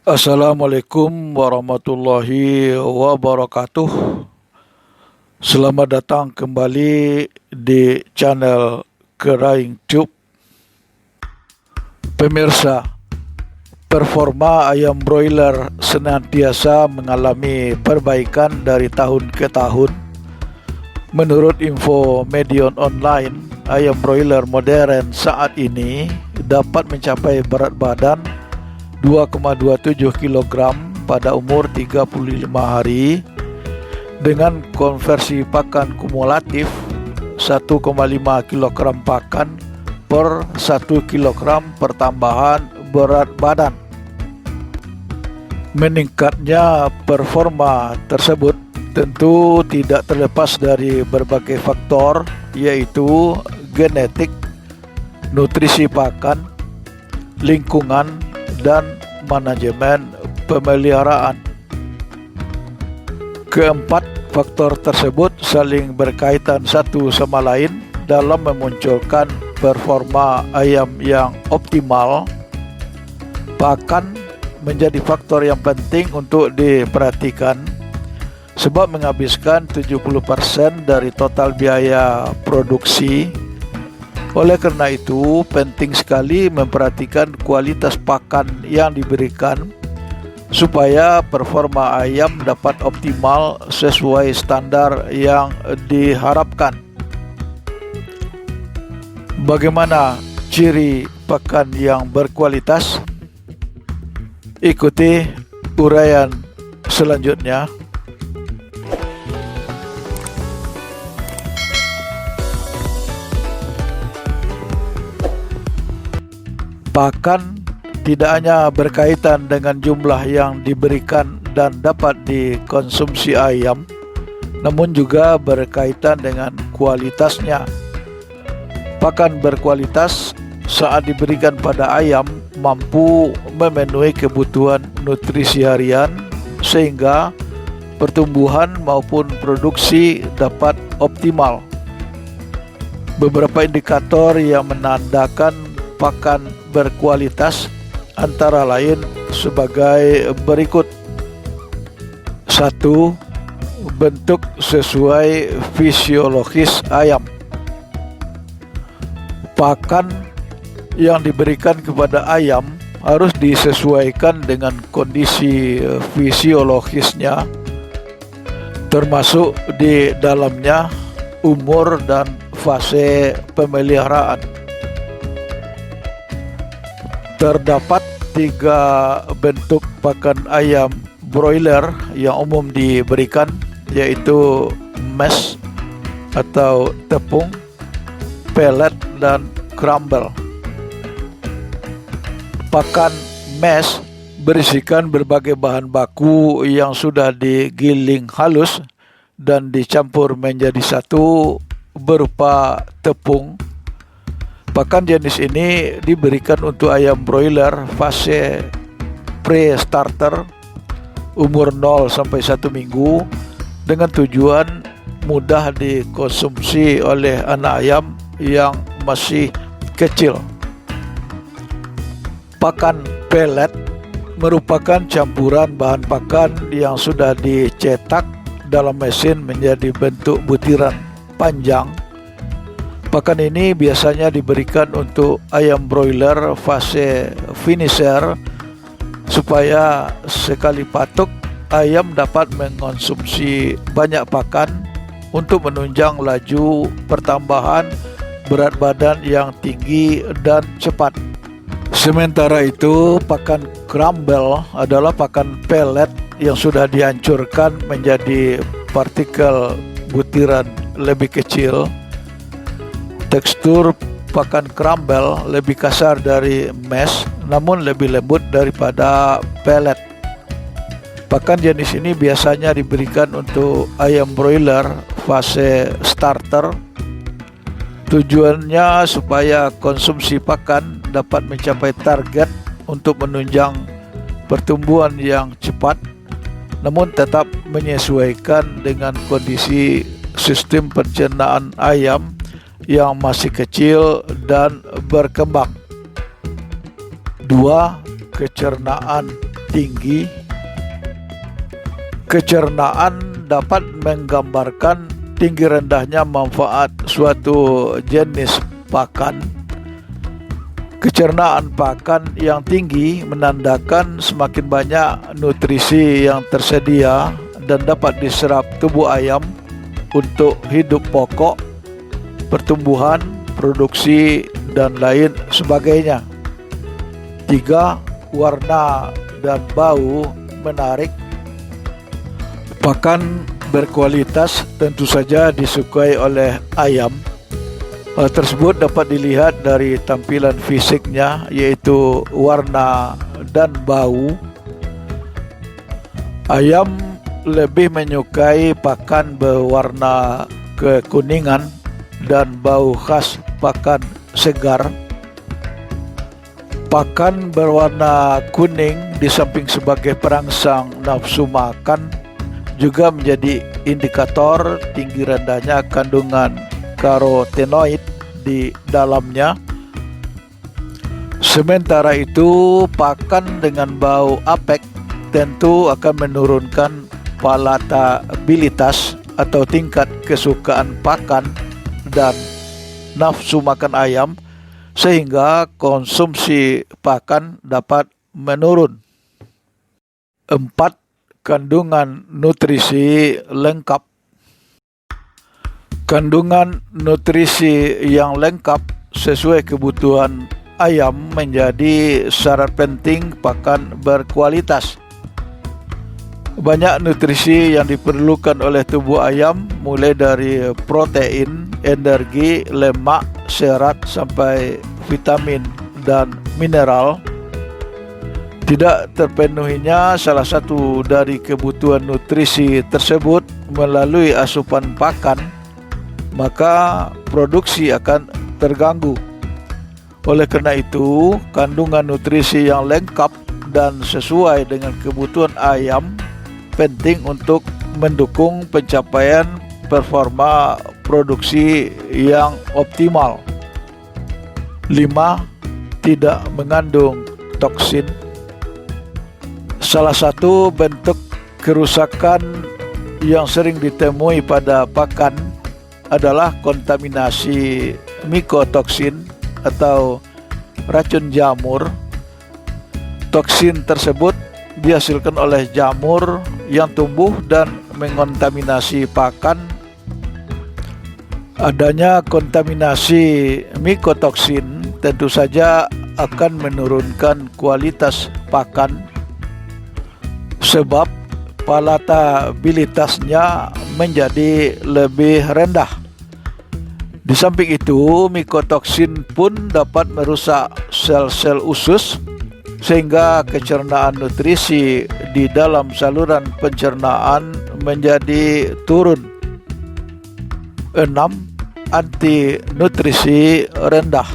Assalamualaikum warahmatullahi wabarakatuh. Selamat datang kembali di channel Keraing Tube. Pemirsa, performa ayam broiler senantiasa mengalami perbaikan dari tahun ke tahun. Menurut info Medion Online, ayam broiler modern saat ini dapat mencapai berat badan 2,27 kg pada umur 35 hari dengan konversi pakan kumulatif 1,5 kg pakan per 1 kg pertambahan berat badan. Meningkatnya performa tersebut tentu tidak terlepas dari berbagai faktor, yaitu genetik, nutrisi pakan, lingkungan, dan manajemen pemeliharaan. Keempat faktor tersebut saling berkaitan satu sama lain dalam memunculkan performa ayam yang optimal. Pakan menjadi faktor yang penting untuk diperhatikan sebab menghabiskan 70% dari total biaya produksi. Oleh karena itu, penting sekali memperhatikan kualitas pakan yang diberikan supaya performa ayam dapat optimal sesuai standar yang diharapkan. Bagaimana ciri pakan yang berkualitas? Ikuti uraian selanjutnya. Pakan tidak hanya berkaitan dengan jumlah yang diberikan dan dapat dikonsumsi ayam, namun juga berkaitan dengan kualitasnya. Pakan berkualitas saat diberikan pada ayam mampu memenuhi kebutuhan nutrisi harian sehingga pertumbuhan maupun produksi dapat optimal. Beberapa indikator yang menandakan pakan berkualitas antara lain sebagai berikut. 1. Bentuk sesuai fisiologis ayam. Pakan yang diberikan kepada ayam harus disesuaikan dengan kondisi fisiologisnya, termasuk di dalamnya umur dan fase pemeliharaan. Terdapat 3 bentuk pakan ayam broiler yang umum diberikan, yaitu mash atau tepung, pellet, dan crumble. Pakan mash berisikan berbagai bahan baku yang sudah digiling halus dan dicampur menjadi satu berupa tepung. Pakan jenis ini diberikan untuk ayam broiler fase pre-starter umur 0 sampai 1 minggu dengan tujuan mudah dikonsumsi oleh anak ayam yang masih kecil. Pakan pellet merupakan campuran bahan pakan yang sudah dicetak dalam mesin menjadi bentuk butiran panjang. Pakan ini biasanya diberikan untuk ayam broiler fase finisher supaya sekali patuk ayam dapat mengonsumsi banyak pakan untuk menunjang laju pertambahan berat badan yang tinggi dan cepat. Sementara itu, pakan crumble adalah pakan pellet yang sudah dihancurkan menjadi partikel butiran lebih kecil. Tekstur pakan crumble lebih kasar dari mash, namun lebih lembut daripada pellet. Pakan jenis ini biasanya diberikan untuk ayam broiler fase starter. Tujuannya supaya konsumsi pakan dapat mencapai target untuk menunjang pertumbuhan yang cepat, namun tetap menyesuaikan dengan kondisi sistem pencernaan ayam yang masih kecil dan berkembang. 2. Kecernaan. 3. tinggi. Kecernaan dapat menggambarkan tinggi rendahnya manfaat suatu jenis pakan. Kecernaan pakan yang tinggi menandakan semakin banyak nutrisi yang tersedia dan dapat diserap tubuh ayam untuk hidup pokok, pertumbuhan, produksi, dan lain sebagainya. 3. Warna dan bau menarik. Pakan berkualitas tentu saja disukai oleh ayam. Hal tersebut dapat dilihat dari tampilan fisiknya, yaitu warna dan bau. Ayam lebih menyukai pakan berwarna kekuningan dan bau khas pakan segar. Pakan berwarna kuning di samping sebagai perangsang nafsu makan juga menjadi indikator tinggi rendahnya kandungan karotenoid di dalamnya. Sementara itu, pakan dengan bau apek tentu akan menurunkan palatabilitas atau tingkat kesukaan pakan dan nafsu makan ayam, sehingga konsumsi pakan dapat menurun. 4. Kandungan nutrisi lengkap. Kandungan nutrisi yang lengkap sesuai kebutuhan ayam menjadi syarat penting pakan berkualitas. Banyak nutrisi yang diperlukan oleh tubuh ayam, mulai dari protein, energi, lemak, serat, sampai vitamin dan mineral. Tidak terpenuhinya salah satu dari kebutuhan nutrisi tersebut melalui asupan pakan, maka produksi akan terganggu. Oleh karena itu, kandungan nutrisi yang lengkap dan sesuai dengan kebutuhan ayam penting untuk mendukung pencapaian performa produksi yang optimal. 5. Tidak mengandung toksin. Salah satu bentuk kerusakan yang sering ditemui pada pakan adalah kontaminasi mikotoksin atau racun jamur. Toksin tersebut dihasilkan oleh jamur yang tumbuh dan mengontaminasi pakan. Adanya kontaminasi mikotoksin tentu saja akan menurunkan kualitas pakan, sebab palatabilitasnya menjadi lebih rendah. Di samping itu, mikotoksin pun dapat merusak sel-sel usus, sehingga kecernaan nutrisi di dalam saluran pencernaan menjadi turun. 6. Anti nutrisi rendah.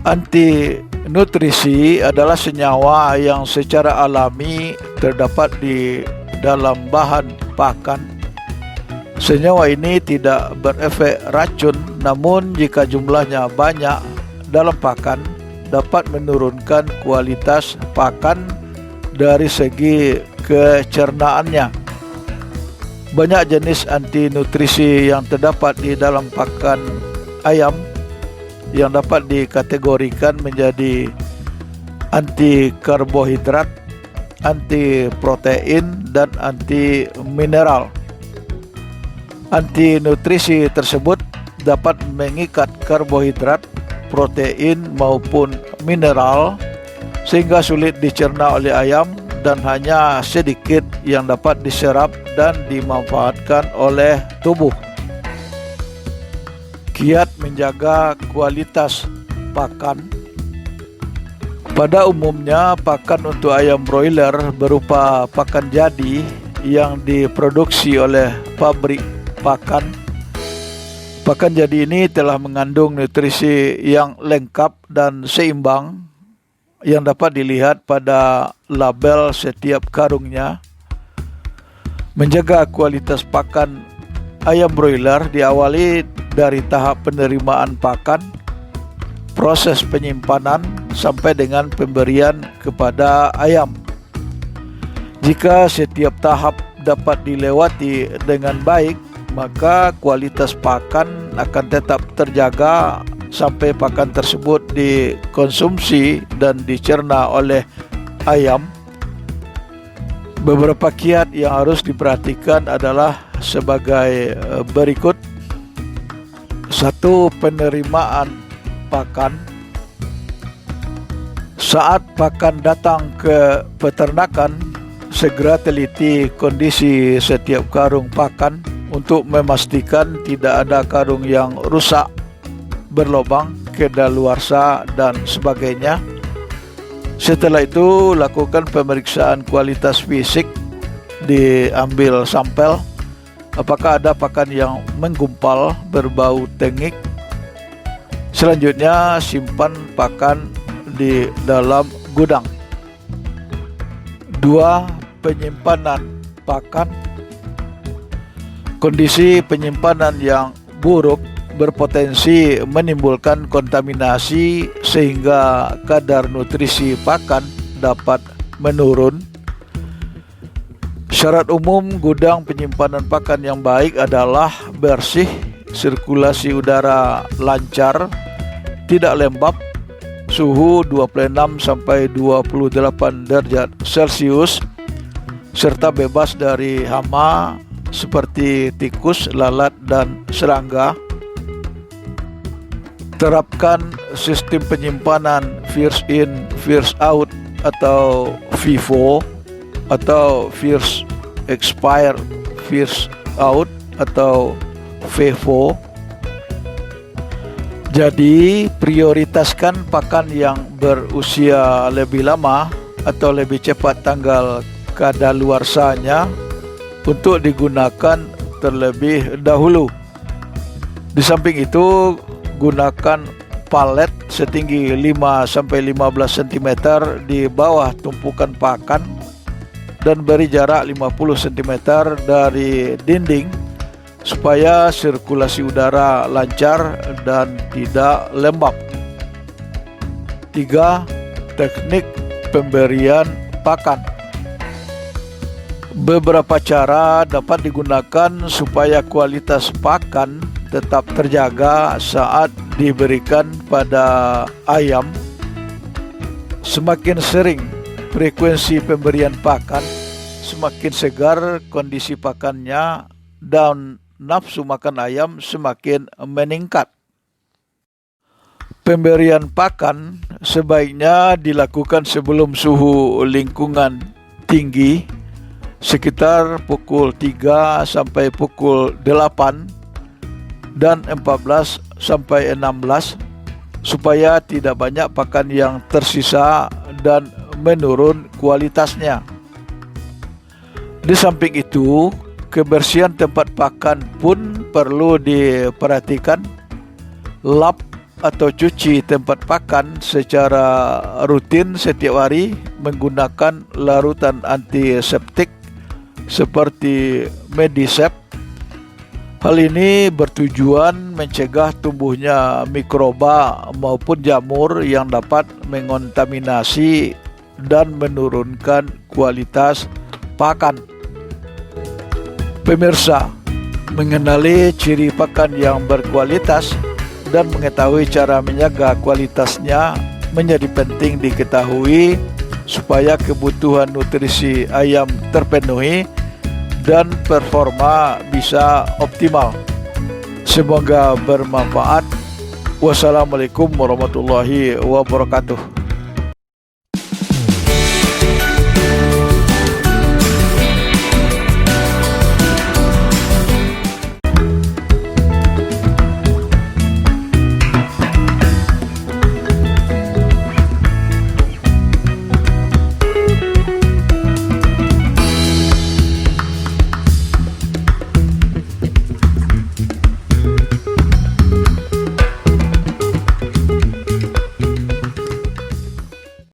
Anti nutrisi adalah senyawa yang secara alami terdapat di dalam bahan pakan. Senyawa ini tidak berefek racun, namun jika jumlahnya banyak dalam pakan dapat menurunkan kualitas pakan dari segi kecernaannya. Banyak jenis anti nutrisi yang terdapat di dalam pakan ayam yang dapat dikategorikan menjadi anti karbohidrat, anti protein, dan anti mineral. Anti nutrisi tersebut dapat mengikat karbohidrat, protein maupun mineral sehingga sulit dicerna oleh ayam dan hanya sedikit yang dapat diserap dan dimanfaatkan oleh tubuh. Kiat menjaga kualitas pakan. Pada umumnya, pakan untuk ayam broiler berupa pakan jadi yang diproduksi oleh pabrik pakan. Pakan jadi ini telah mengandung nutrisi yang lengkap dan seimbang yang dapat dilihat pada label setiap karungnya. Menjaga kualitas pakan ayam broiler diawali dari tahap penerimaan pakan, proses penyimpanan, sampai dengan pemberian kepada ayam. Jika setiap tahap dapat dilewati dengan baik, maka kualitas pakan akan tetap terjaga sampai pakan tersebut dikonsumsi dan dicerna oleh ayam. Beberapa kiat yang harus diperhatikan adalah sebagai berikut. 1. Penerimaan pakan. Saat pakan datang ke peternakan, segera teliti kondisi setiap karung pakan untuk memastikan tidak ada karung yang rusak, berlubang, kedaluarsa, dan sebagainya. Setelah itu, lakukan pemeriksaan kualitas fisik, diambil sampel, apakah ada pakan yang menggumpal, berbau tengik. Selanjutnya, simpan pakan di dalam gudang. 2. Penyimpanan pakan. Kondisi penyimpanan yang buruk berpotensi menimbulkan kontaminasi sehingga kadar nutrisi pakan dapat menurun. Syarat umum gudang penyimpanan pakan yang baik adalah bersih, sirkulasi udara lancar, tidak lembab, suhu 26 sampai 28 derajat Celcius, serta bebas dari hama seperti tikus, lalat, dan serangga. Terapkan sistem penyimpanan first in, first out atau FIFO, atau first expire, first out atau FIFO. Jadi prioritaskan pakan yang berusia lebih lama atau lebih cepat tanggal kadaluarsanya untuk digunakan terlebih dahulu. Di samping itu, gunakan palet setinggi 5-15 cm di bawah tumpukan pakan dan beri jarak 50 cm dari dinding supaya sirkulasi udara lancar dan tidak lembab. 3. Teknik pemberian pakan. Beberapa cara dapat digunakan supaya kualitas pakan tetap terjaga saat diberikan pada ayam. Semakin sering frekuensi pemberian pakan, semakin segar kondisi pakannya dan nafsu makan ayam semakin meningkat. Pemberian pakan sebaiknya dilakukan sebelum suhu lingkungan tinggi, sekitar pukul 3 sampai pukul 8 dan 14 sampai 16, supaya tidak banyak pakan yang tersisa dan menurun kualitasnya. Di samping itu, kebersihan tempat pakan pun perlu diperhatikan. Lap atau cuci tempat pakan secara rutin setiap hari menggunakan larutan antiseptik seperti Medisep. Hal ini bertujuan mencegah tumbuhnya mikroba maupun jamur yang dapat mengontaminasi dan menurunkan kualitas pakan. Pemirsa, mengenali ciri pakan yang berkualitas dan mengetahui cara menjaga kualitasnya menjadi penting diketahui supaya kebutuhan nutrisi ayam terpenuhi dan performa bisa optimal. Semoga bermanfaat. Wassalamualaikum warahmatullahi wabarakatuh.